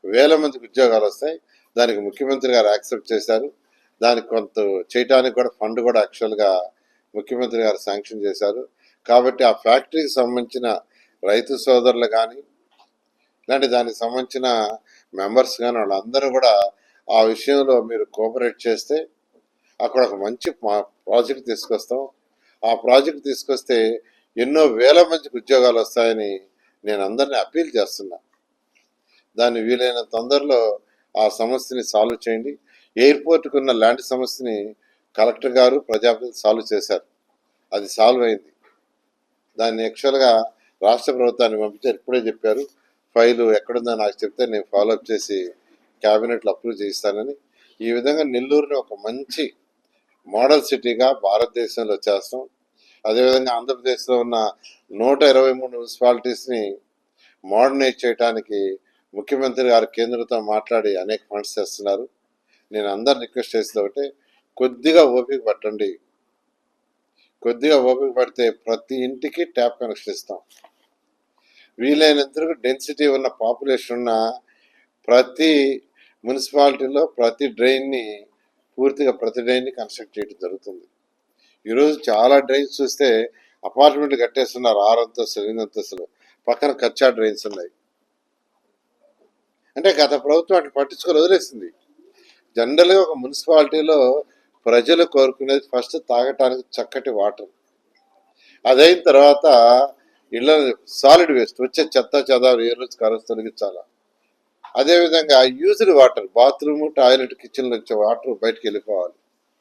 వేల మందికి ఉద్యోగాలు వస్తాయి. దానికి ముఖ్యమంత్రి గారు యాక్సెప్ట్ చేశారు. దానికి కొంత చేయటానికి కూడా ఫండ్ కూడా యాక్చువల్గా ముఖ్యమంత్రి గారు శాంక్షన్ చేశారు. కాబట్టి ఆ ఫ్యాక్టరీకి సంబంధించిన రైతు సోదరులు కానీ ఇలాంటి దానికి సంబంధించిన మెంబర్స్ కానీ వాళ్ళందరూ కూడా ఆ విషయంలో మీరు కోఆపరేట్ చేస్తే అక్కడ ఒక మంచి ప్రాజెక్ట్ తీసుకొస్తాం. ఆ ప్రాజెక్ట్ తీసుకొస్తే ఎన్నో వేల మందికి ఉద్యోగాలు వస్తాయని నేను అందరినీ అప్పీల్ చేస్తున్నా. దాన్ని వీలైన తొందరలో ఆ సమస్యని సాల్వ్ చేయండి. ఎయిర్పోర్ట్కి ఉన్న ల్యాండ్ సమస్యని కలెక్టర్ గారు ప్రజాప్రతినిధులు సాల్వ్ చేశారు. అది సాల్వ్ అయింది. దాన్ని యాక్చువల్గా రాష్ట్ర ప్రభుత్వాన్ని పంపించారు. ఇప్పుడే చెప్పారు ఫైలు ఎక్కడుందో నాకు చెప్తే నేను ఫాలోఅప్ చేసి క్యాబినెట్లో అప్రూవ్ చేయిస్తానని. ఈ విధంగా నెల్లూరుని ఒక మంచి మోడల్ సిటీగా భారతదేశంలో చేస్తాం. అదేవిధంగా ఆంధ్రప్రదేశ్లో ఉన్న 123 మున్సిపాలిటీస్ని మోడర్నైజ్ చేయడానికి ముఖ్యమంత్రి గారు కేంద్రంతో మాట్లాడి అనేక ఫండ్స్ చేస్తున్నారు. నేను అందరు రిక్వెస్ట్ చేసేది ఒకటే, కొద్దిగా ఓపిక పట్టండి. కొద్దిగా ఓపిక పడితే ప్రతి ఇంటికి ట్యాప్ కనెక్షన్ ఇస్తాం. వీలైనంత డెన్సిటీ ఉన్న పాపులేషన్ ఉన్న ప్రతి మున్సిపాలిటీలో ప్రతి డ్రైన్ని కన్స్ట్రక్ట్ చేయడం జరుగుతుంది. ఈరోజు చాలా డ్రైన్స్ చూస్తే అపార్ట్మెంట్లు కట్టేస్తున్నారు, 6 అంతస్తులు 8 అంతస్తులు, పక్కన కచ్చా డ్రైన్స్ ఉన్నాయి. అంటే గత ప్రభుత్వం అటు పట్టించుకొని వదిలేసింది. జనరల్గా ఒక మున్సిపాలిటీలో ప్రజలు కోరుకునేది ఫస్ట్ తాగటానికి చక్కటి వాటర్, అదైన తర్వాత ఇళ్ళ సాలిడ్ వేస్ట్ వచ్చే చెత్త చెదారు ఏ రోజు కారోజు తొలగించాలా. అదేవిధంగా యూజ్డ్ వాటర్, బాత్రూమ్ టాయిలెట్ కిచెన్లో వచ్చే వాటర్ బయటకు వెళ్ళిపోవాలి.